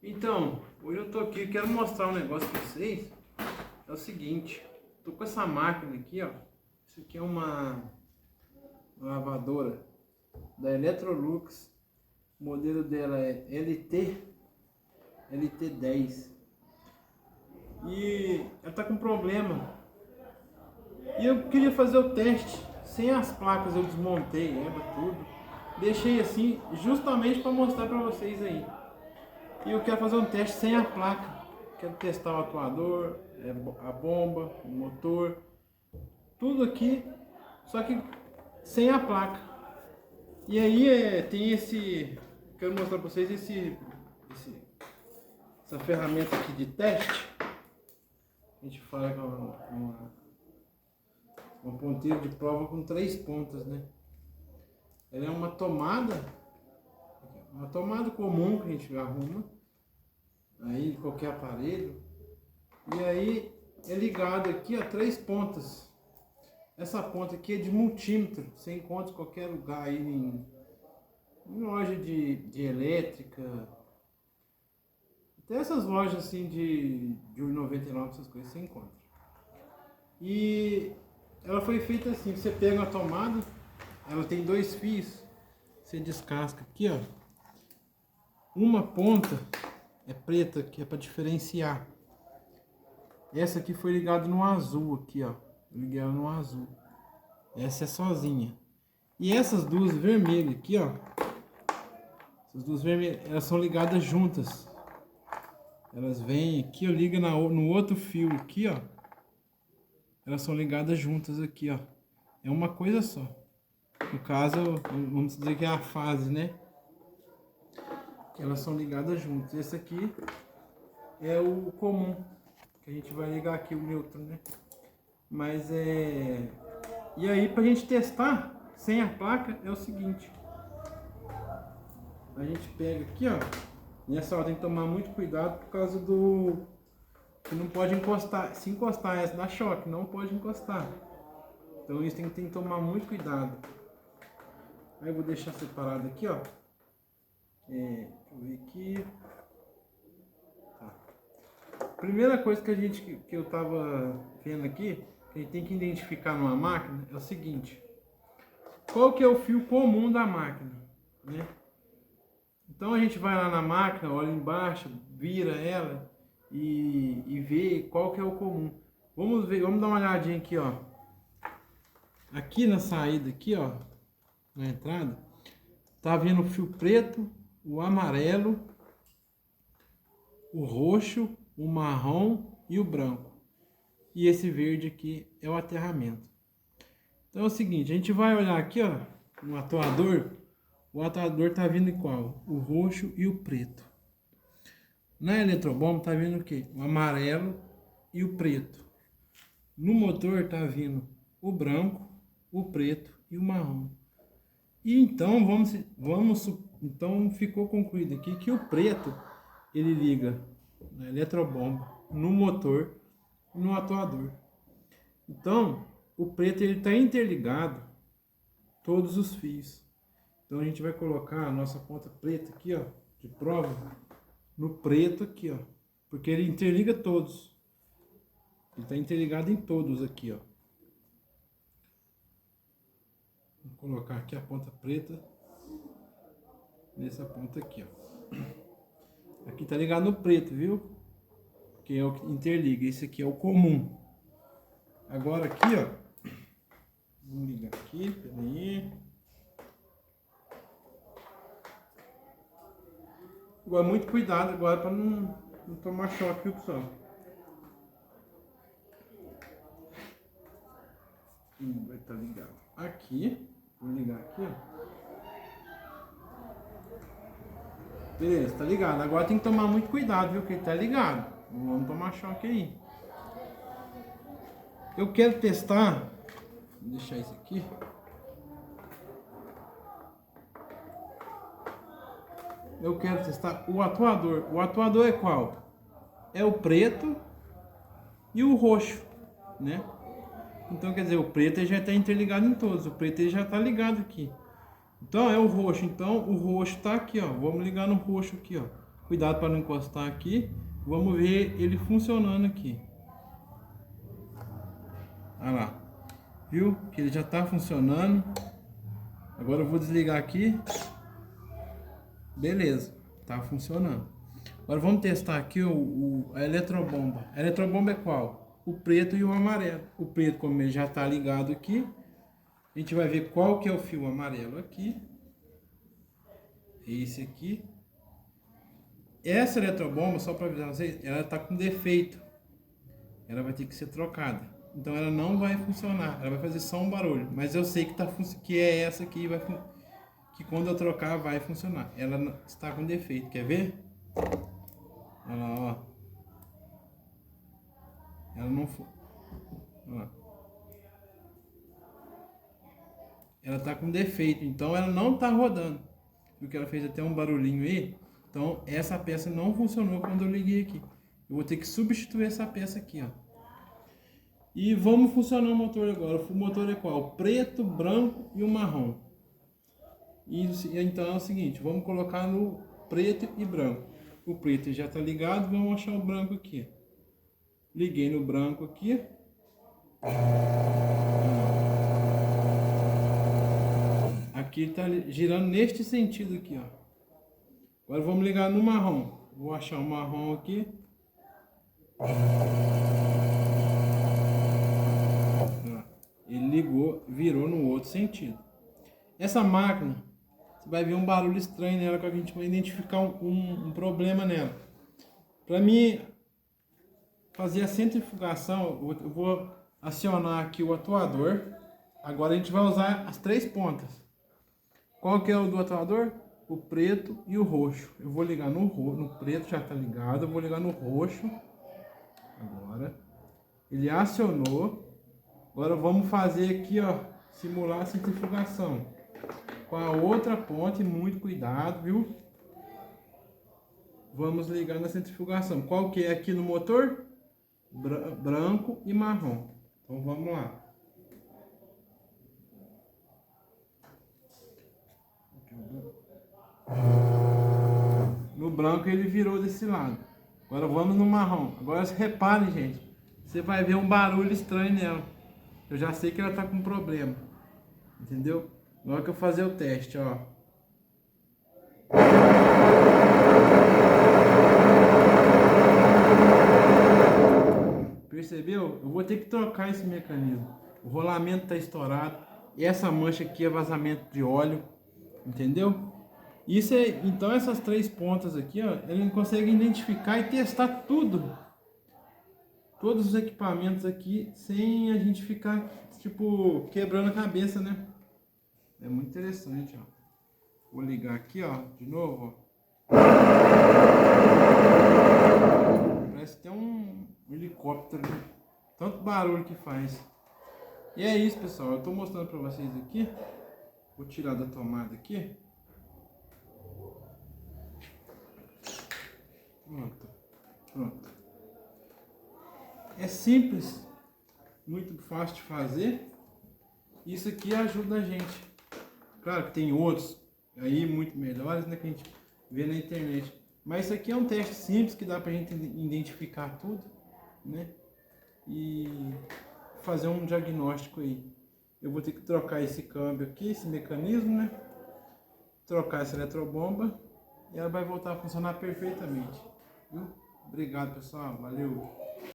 Então, hoje eu tô aqui, eu quero mostrar um negócio pra vocês. É o seguinte, tô com essa máquina aqui, ó. Isso aqui é uma lavadora da Electrolux. O modelo dela é LT10. E ela tá com problema. E eu queria fazer o teste sem as placas, eu desmontei ela tudo. Deixei assim justamente para mostrar para vocês aí. E eu quero fazer um teste sem a placa. Quero testar o atuador, a bomba, o motor, tudo aqui, só que sem a placa. E aí tem esse, quero mostrar para vocês essa ferramenta aqui de teste. A gente fala que é uma ponteira de prova com 3 pontas, né? Ela é uma tomada comum que a gente arruma aí de qualquer aparelho, e aí é ligado aqui a 3 pontas. Essa ponta aqui é de multímetro, você encontra em qualquer lugar aí em loja de elétrica, até essas lojas assim de 1,99, essas coisas você encontra. E ela foi feita assim, você pega a tomada, ela tem 2 fios, você descasca aqui, ó. Uma ponta é preta, que é para diferenciar. Essa aqui foi ligada no azul aqui, ó. Liguei ela no azul. Essa é sozinha. E essas duas vermelhas aqui, ó. Essas duas vermelhas, elas são ligadas juntas. Elas vêm aqui, eu ligo no outro fio aqui, ó. Elas são ligadas juntas aqui, ó. É uma coisa só. No caso, vamos dizer que é a fase, né? Elas são ligadas juntas. Esse aqui é o comum, que a gente vai ligar aqui o neutro, né? Mas e aí, pra gente testar sem a placa, é o seguinte. A gente pega aqui, ó. Nessa hora tem que tomar muito cuidado por causa do... que não pode encostar. Se encostar, essa dá choque, não pode encostar. Então isso tem que tomar muito cuidado. Aí eu vou deixar separado aqui, ó. Deixa eu ver aqui. Tá. Primeira coisa que eu tava vendo aqui, que a gente tem que identificar numa máquina, é o seguinte. Qual que é o fio comum da máquina, né? Então a gente vai lá na máquina, olha embaixo, vira ela e vê qual que é o comum. Vamos ver, vamos dar uma olhadinha aqui, ó. Aqui na saída aqui, ó, na entrada, tá vendo o fio preto, o amarelo, o roxo, o marrom e o branco. E esse verde aqui é o aterramento. Então é o seguinte, a gente vai olhar aqui, ó, no atuador. O atuador tá vindo qual? O roxo e o preto. Na eletrobomba tá vindo o quê? O amarelo e o preto. No motor tá vindo o branco, o preto e o marrom. E então então ficou concluído aqui que o preto ele liga na eletrobomba, no motor e no atuador. Então o preto ele está interligado todos os fios. Então a gente vai colocar a nossa ponta preta aqui, ó, de prova, no preto aqui, ó, porque ele interliga todos. Ele está interligado em todos aqui, ó. Vou colocar aqui a ponta preta nessa ponta aqui, ó. Aqui tá ligado no preto, viu? Que é o que interliga. Esse aqui é o comum. Agora aqui, ó. Vamos ligar aqui, peraí. Agora muito cuidado agora para não tomar choque, viu, pessoal? Vai estar ligado. Aqui, vou ligar aqui, ó. Beleza, tá ligado. Agora tem que tomar muito cuidado, viu? Que ele tá ligado. Não vamos tomar choque aí. Eu quero testar. Vou deixar isso aqui. Eu quero testar o atuador. O atuador é qual? É o preto e o roxo, né? Então quer dizer, o preto já está interligado em todos. O preto ele já está ligado aqui. Então é o roxo. Então o roxo está aqui, ó. Vamos ligar no roxo aqui, ó. Cuidado para não encostar aqui. Vamos ver ele funcionando aqui. Olha lá. Viu? Que ele já está funcionando. Agora eu vou desligar aqui. Beleza. Tá funcionando. Agora vamos testar aqui a eletrobomba. A eletrobomba é qual? O preto e o amarelo. O preto, como ele já está ligado aqui, a gente vai ver qual que é o fio amarelo aqui. Esse aqui. Essa eletrobomba, só para avisar vocês, ela está com defeito. Ela vai ter que ser trocada. Então ela não vai funcionar. Ela vai fazer só um barulho. Mas eu sei que é essa aqui que quando eu trocar vai funcionar. Ela está com defeito. Quer ver? Olha lá, ó. Ela não foi. Olha lá. Ela tá com defeito, então ela não tá rodando. Porque ela fez até um barulhinho aí. Então essa peça não funcionou quando eu liguei aqui. Eu vou ter que substituir essa peça aqui, ó. E vamos funcionar o motor agora. O motor é qual? O preto, branco e o marrom. Então é o seguinte, vamos colocar no preto e branco. O preto já está ligado, vamos achar o branco aqui. Liguei no branco aqui. Aqui está girando neste sentido aqui, ó. Agora vamos ligar no marrom. Vou achar o marrom aqui. Ele ligou, virou no outro sentido. Essa máquina, você vai ver um barulho estranho nela, que a gente vai identificar um problema nela. Para mim fazer a centrifugação, eu vou acionar aqui o atuador. Agora a gente vai usar as 3 pontas. Qual que é o do atuador? O preto e o roxo. Eu vou ligar no preto, já está ligado. Eu vou ligar no roxo. Agora. Ele acionou. Agora vamos fazer aqui, ó, simular a centrifugação. Com a outra ponta, e muito cuidado, viu? Vamos ligar na centrifugação. Qual que é aqui no motor? Branco e marrom. Então vamos lá. No branco ele virou desse lado. Agora vamos no marrom. Agora reparem, gente. Você vai ver um barulho estranho nela. Eu já sei que ela tá com problema. Entendeu? Agora que eu fazer o teste, ó. Percebeu? Eu vou ter que trocar esse mecanismo. O rolamento está estourado. E essa mancha aqui é vazamento de óleo. Entendeu? Isso é, então essas 3 pontas aqui, ó, ele consegue identificar e testar tudo. Todos os equipamentos aqui, sem a gente ficar, tipo, quebrando a cabeça, né? É muito interessante, ó. Vou ligar aqui, ó, de novo, ó. Parece até um helicóptero, né? Tanto barulho que faz. E é isso, pessoal. Eu tô mostrando pra vocês aqui. Vou tirar da tomada aqui. Pronto. Pronto. É simples. Muito fácil de fazer. Isso aqui ajuda a gente. Claro que tem outros aí muito melhores, né, que a gente vê na internet. Mas isso aqui é um teste simples que dá pra gente identificar tudo, né? E fazer um diagnóstico aí. Eu vou ter que trocar esse câmbio aqui, esse mecanismo, né? Trocar essa eletrobomba e ela vai voltar a funcionar perfeitamente. Viu? Obrigado, pessoal. Valeu!